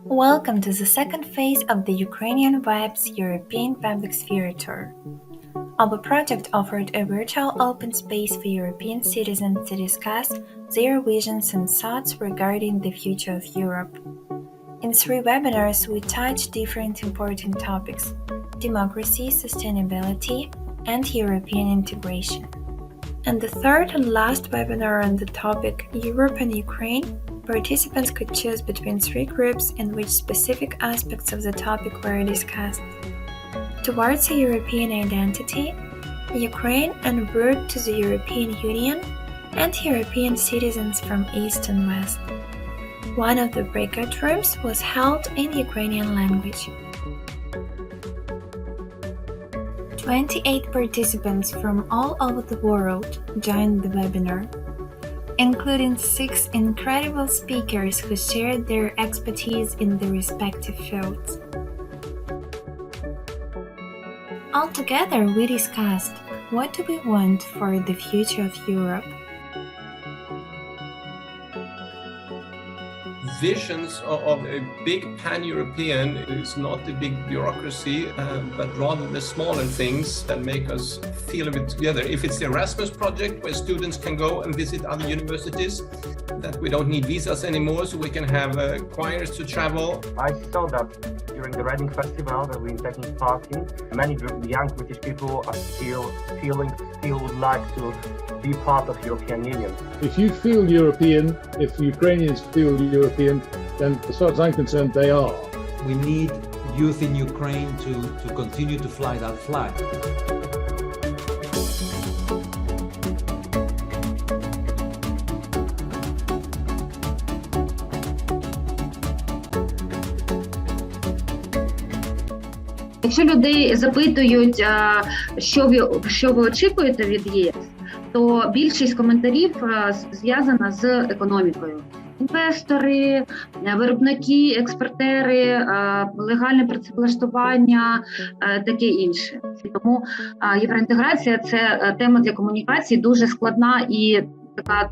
Welcome to the second phase of the Ukrainian Vibes European Public Sphere Tour. Our project offered a virtual open space for European citizens to discuss their visions and thoughts regarding the future of Europe. In 3 webinars, we touched different important topics: democracy, sustainability, and European integration. And the third and last webinar on the topic Europe and Ukraine, participants could choose between 3 groups in which specific aspects of the topic were discussed. Towards a European identity, Ukraine en route to the European Union, and European citizens from East and West. One of the breakout rooms was held in Ukrainian language. 28 participants from all over the world joined the webinar, including 6 incredible speakers who shared their expertise in their respective fields. Altogether, we discussed what do we want for the future of Europe. Visions of a big pan-European is not the big bureaucracy, but rather the smaller things that make us feel a bit together. If it's the Erasmus project where students can go and visit other universities, that we don't need visas anymore, so we can have choirs to travel. I saw that during the Reading Festival that we're taking part in, many young British people are still would like to be part of European Union. If you feel European, if Ukrainians feel European, then as far as I'm concerned, they are. We need youth in Ukraine to continue to fly that flag. Якщо людей запитують, що ви очікуєте від ЄС, то більшість коментарів зв'язана з економікою. Інвестори, виробники, експортери, легальне працевлаштування, таке інше. Тому євроінтеграція – це тема для комунікації дуже складна і така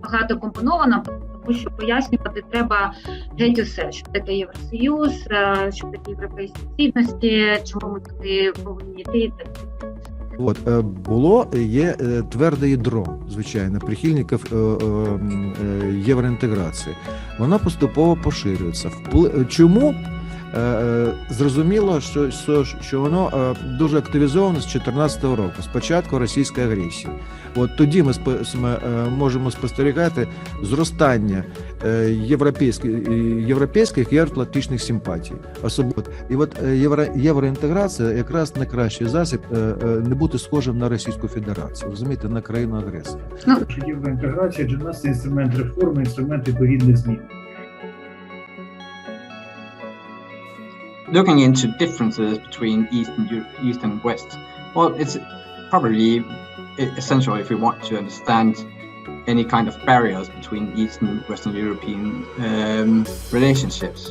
багатокомпонована, тому що пояснювати треба геть усе, що таке Євросоюз, що таке європейські цінності, чому ми туди повинні йти. Є тверде ядро, звичайно, прихильників євроінтеграції. Вона поступово поширюється. Чому? Зрозуміло, що воно дуже активізовано з 2014 року, з початку російської агресії. От тоді ми можемо спостерігати зростання європейських і євроатлантичних симпатій. І от євроінтеграція якраз найкращий засіб не бути схожим на Російську Федерацію, розумієте, на країну-агресора. Євроінтеграція для нас це інструмент реформи, інструмент відповідних змін. Looking into differences between East and West, well, it's probably essential if we want to understand any kind of barriers between East and Western European relationships.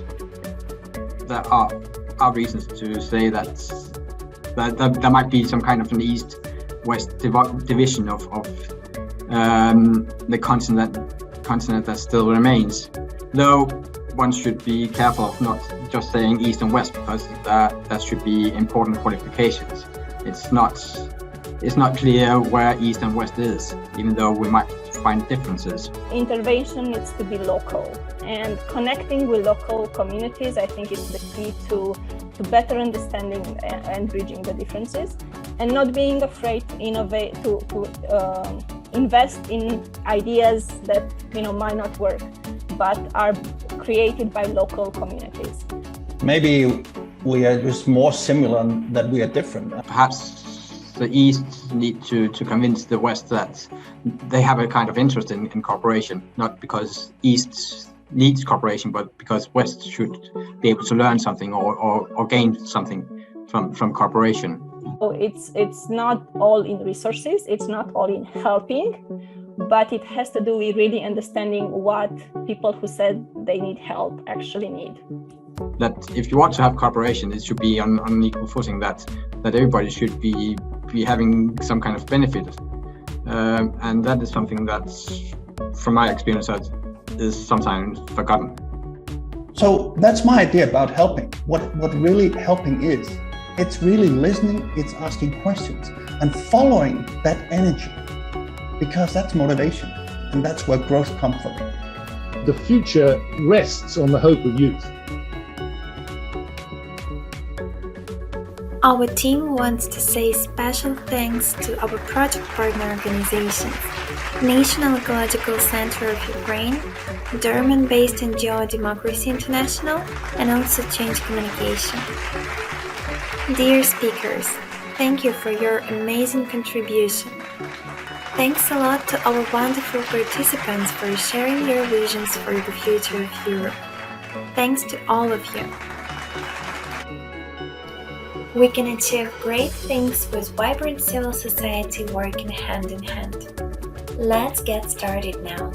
There are reasons to say that there might be some kind of an East-West division of the continent that still remains, though one should be careful of not just saying East and West, because that should be important qualifications. It's not clear where East and West is, even though we might find differences. Intervention needs to be local, and connecting with local communities, I think, is the key to better understanding and bridging the differences, and not being afraid to innovate, to invest in ideas that might not work, but are created by local communities. Maybe we are just more similar than we are different. Perhaps the East need to convince the West that they have a kind of interest in cooperation, not because East needs cooperation, but because West should be able to learn something or gain something from cooperation. So it's not all in resources, it's not all in helping, but it has to do with really understanding what people who said they need help actually need. That if you want to have cooperation, it should be on an equal footing, that everybody should be having some kind of benefit. And that is something that, from my experience, that is sometimes forgotten. So that's my idea about helping. What really helping is, it's really listening, it's asking questions and following that energy, because that's motivation and that's where growth comes from. The future rests on the hope of youth. Our team wants to say special thanks to our project partner organizations, National Ecological Center of Ukraine, German-based NGO Democracy International, and also Change Communication. Dear speakers, thank you for your amazing contribution. Thanks a lot to our wonderful participants for sharing your visions for the future of Europe. Thanks to all of you. We can achieve great things with vibrant civil society working hand in hand. Let's get started now.